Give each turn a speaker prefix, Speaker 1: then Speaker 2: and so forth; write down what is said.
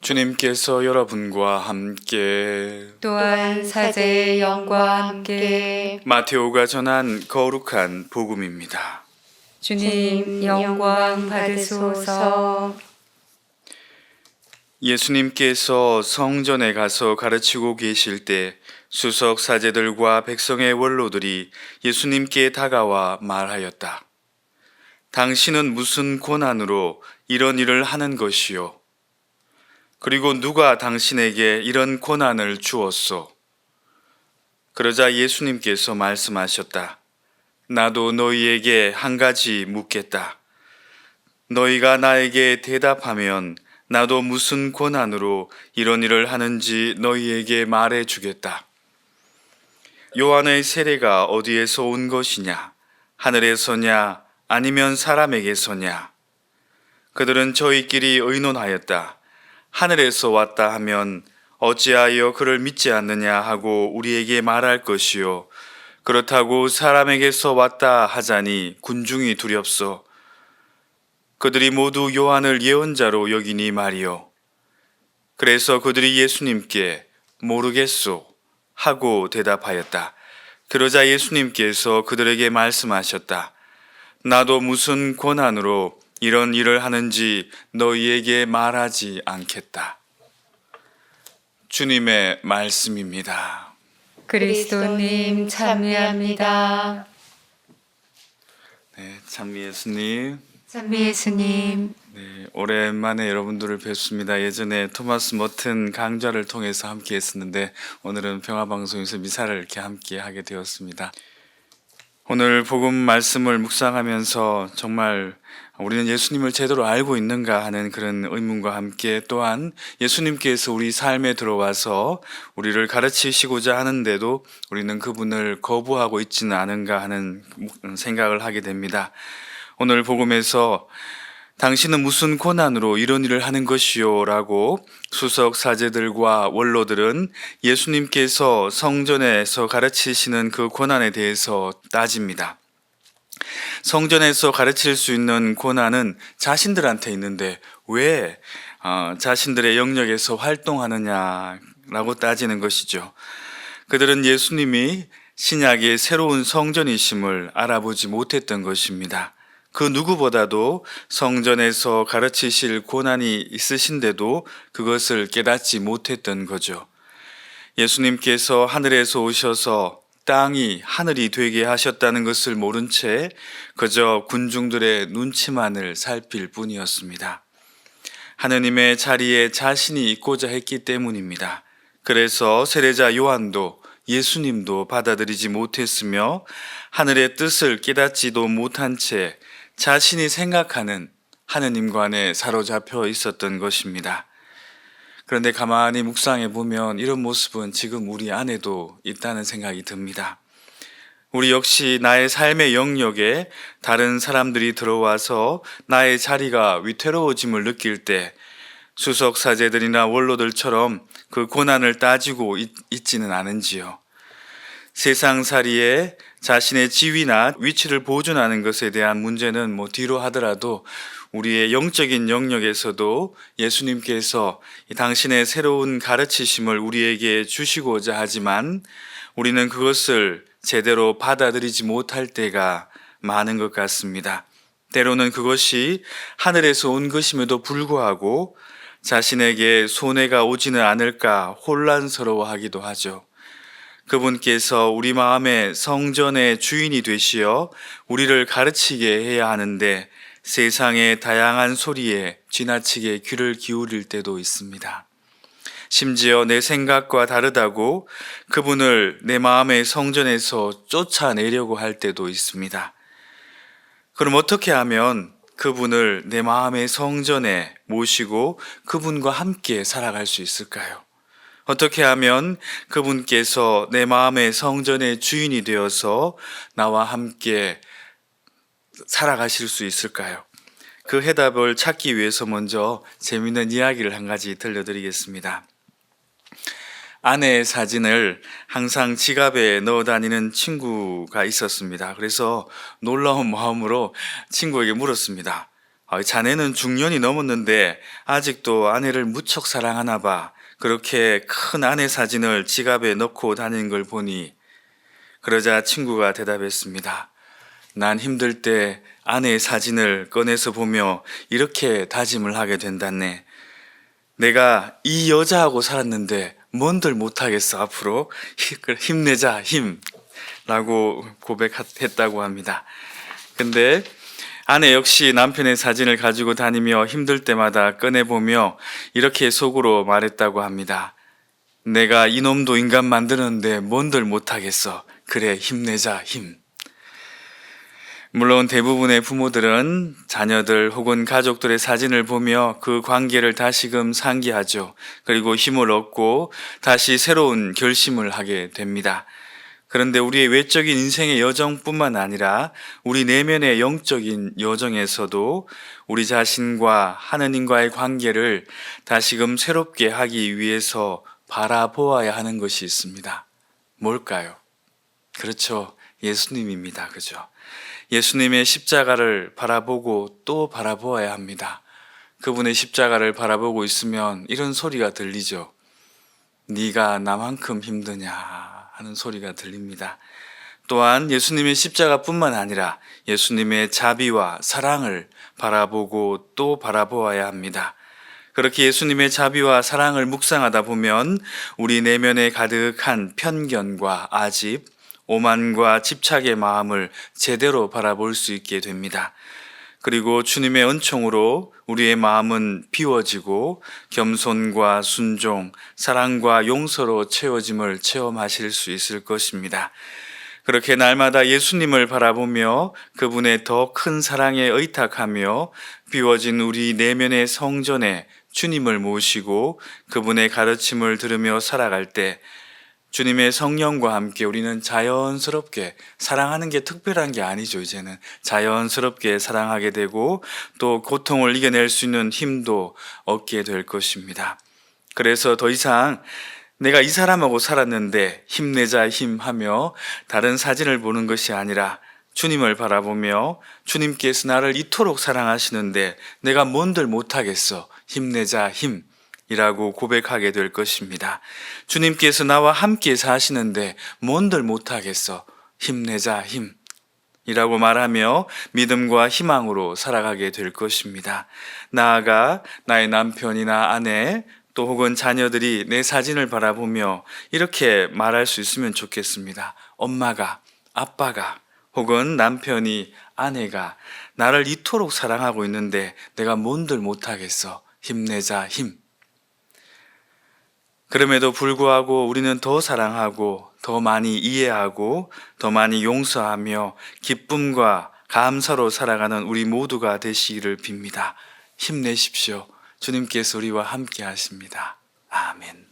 Speaker 1: 주님께서 여러분과 함께
Speaker 2: 또한 사제의 영과 함께
Speaker 1: 마테오가 전한 거룩한 복음입니다.
Speaker 2: 주님 영광 받으소서.
Speaker 1: 예수님께서 성전에 가서 가르치고 계실 때 수석 사제들과 백성의 원로들이 예수님께 다가와 말하였다. 당신은 무슨 권한으로 이런 일을 하는 것이요? 그리고 누가 당신에게 이런 권한을 주었소? 그러자 예수님께서 말씀하셨다. 나도 너희에게 한 가지 묻겠다. 너희가 나에게 대답하면 나도 무슨 권한으로 이런 일을 하는지 너희에게 말해 주겠다. 요한의 세례가 어디에서 온 것이냐? 하늘에서냐? 아니면 사람에게서냐? 그들은 저희끼리 의논하였다. 하늘에서 왔다 하면 어찌하여 그를 믿지 않느냐 하고 우리에게 말할 것이요. 그렇다고 사람에게서 왔다 하자니 군중이 두렵소. 그들이 모두 요한을 예언자로 여기니 말이요. 그래서 그들이 예수님께 모르겠소 하고 대답하였다. 그러자 예수님께서 그들에게 말씀하셨다. 나도 무슨 권한으로 이런 일을 하는지 너희에게 말하지 않겠다. 주님의 말씀입니다.
Speaker 2: 그리스도님 찬미합니다.
Speaker 1: 네, 찬미 예수님.
Speaker 2: 찬미 예수님.
Speaker 1: 네, 오랜만에 여러분들을 뵙습니다. 예전에 토마스 머튼 강좌를 통해서 함께 했었는데 오늘은 평화방송에서 미사를 이렇게 함께 하게 되었습니다. 오늘 복음 말씀을 묵상하면서 정말 우리는 예수님을 제대로 알고 있는가 하는 그런 의문과 함께 또한 예수님께서 우리 삶에 들어와서 우리를 가르치시고자 하는데도 우리는 그분을 거부하고 있지는 않은가 하는 생각을 하게 됩니다. 오늘 복음에서 당신은 무슨 권한으로 이런 일을 하는 것이요? 라고 수석 사제들과 원로들은 예수님께서 성전에서 가르치시는 그 권한에 대해서 따집니다. 성전에서 가르칠 수 있는 권한은 자신들한테 있는데 왜 자신들의 영역에서 활동하느냐라고 따지는 것이죠. 그들은 예수님이 신약의 새로운 성전이심을 알아보지 못했던 것입니다. 그 누구보다도 성전에서 가르치실 권한이 있으신데도 그것을 깨닫지 못했던 거죠. 예수님께서 하늘에서 오셔서 땅이 하늘이 되게 하셨다는 것을 모른 채 그저 군중들의 눈치만을 살필 뿐이었습니다. 하느님의 자리에 자신이 있고자 했기 때문입니다. 그래서 세례자 요한도 예수님도 받아들이지 못했으며 하늘의 뜻을 깨닫지도 못한 채 자신이 생각하는 하느님관에 사로잡혀 있었던 것입니다. 그런데 가만히 묵상해 보면 이런 모습은 지금 우리 안에도 있다는 생각이 듭니다. 우리 역시 나의 삶의 영역에 다른 사람들이 들어와서 나의 자리가 위태로워짐을 느낄 때 수석 사제들이나 원로들처럼 그 고난을 따지고 있지는 않은지요. 세상살이에 자신의 지위나 위치를 보존하는 것에 대한 문제는 뒤로 하더라도 우리의 영적인 영역에서도 예수님께서 당신의 새로운 가르치심을 우리에게 주시고자 하지만 우리는 그것을 제대로 받아들이지 못할 때가 많은 것 같습니다. 때로는 그것이 하늘에서 온 것임에도 불구하고 자신에게 손해가 오지는 않을까 혼란스러워하기도 하죠. 그분께서 우리 마음의 성전의 주인이 되시어 우리를 가르치게 해야 하는데 세상의 다양한 소리에 지나치게 귀를 기울일 때도 있습니다. 심지어 내 생각과 다르다고 그분을 내 마음의 성전에서 쫓아내려고 할 때도 있습니다. 그럼 어떻게 하면 그분을 내 마음의 성전에 모시고 그분과 함께 살아갈 수 있을까요? 어떻게 하면 그분께서 내 마음의 성전의 주인이 되어서 나와 함께 살아가실 수 있을까요? 그 해답을 찾기 위해서 먼저 재미있는 이야기를 한 가지 들려드리겠습니다. 아내의 사진을 항상 지갑에 넣어 다니는 친구가 있었습니다. 그래서 놀라운 마음으로 친구에게 물었습니다. 자네는 중년이 넘었는데 아직도 아내를 무척 사랑하나 봐. 그렇게 큰 아내 사진을 지갑에 넣고 다니는 걸 보니. 그러자 친구가 대답했습니다. 난 힘들 때 아내의 사진을 꺼내서 보며 이렇게 다짐을 하게 된다네. 내가 이 여자하고 살았는데 뭔들 못하겠어 앞으로. 힘내자 힘 라고 고백했다고 합니다. 근데 아내 역시 남편의 사진을 가지고 다니며 힘들 때마다 꺼내보며 이렇게 속으로 말했다고 합니다. 내가 이놈도 인간 만드는데 뭔들 못하겠어. 그래 힘내자 힘. 물론 대부분의 부모들은 자녀들 혹은 가족들의 사진을 보며 그 관계를 다시금 상기하죠. 그리고 힘을 얻고 다시 새로운 결심을 하게 됩니다. 그런데 우리의 외적인 인생의 여정뿐만 아니라 우리 내면의 영적인 여정에서도 우리 자신과 하느님과의 관계를 다시금 새롭게 하기 위해서 바라보아야 하는 것이 있습니다. 뭘까요? 그렇죠. 예수님입니다. 그죠? 예수님의 십자가를 바라보고 또 바라보아야 합니다. 그분의 십자가를 바라보고 있으면 이런 소리가 들리죠. 네가 나만큼 힘드냐 하는 소리가 들립니다. 또한 예수님의 십자가뿐만 아니라 예수님의 자비와 사랑을 바라보고 또 바라보아야 합니다. 그렇게 예수님의 자비와 사랑을 묵상하다 보면 우리 내면에 가득한 편견과 아집, 오만과 집착의 마음을 제대로 바라볼 수 있게 됩니다. 그리고 주님의 은총으로 우리의 마음은 비워지고 겸손과 순종, 사랑과 용서로 채워짐을 체험하실 수 있을 것입니다. 그렇게 날마다 예수님을 바라보며 그분의 더 큰 사랑에 의탁하며 비워진 우리 내면의 성전에 주님을 모시고 그분의 가르침을 들으며 살아갈 때 주님의 성령과 함께 우리는 자연스럽게 사랑하는 게 특별한 게 아니죠. 이제는 자연스럽게 사랑하게 되고 또 고통을 이겨낼 수 있는 힘도 얻게 될 것입니다. 그래서 더 이상 내가 이 사람하고 살았는데 힘내자 힘하며 다른 사진을 보는 것이 아니라 주님을 바라보며 주님께서 나를 이토록 사랑하시는데 내가 뭔들 못하겠어. 힘내자 힘 이라고 고백하게 될 것입니다. 주님께서 나와 함께 사시는데 뭔들 못하겠어. 힘내자 힘 이라고 말하며 믿음과 희망으로 살아가게 될 것입니다. 나아가 나의 남편이나 아내 또 혹은 자녀들이 내 사진을 바라보며 이렇게 말할 수 있으면 좋겠습니다. 엄마가, 아빠가 혹은 남편이, 아내가 나를 이토록 사랑하고 있는데 내가 뭔들 못하겠어. 힘내자 힘. 그럼에도 불구하고 우리는 더 사랑하고 더 많이 이해하고 더 많이 용서하며 기쁨과 감사로 살아가는 우리 모두가 되시기를 빕니다. 힘내십시오. 주님께서 우리와 함께 하십니다. 아멘.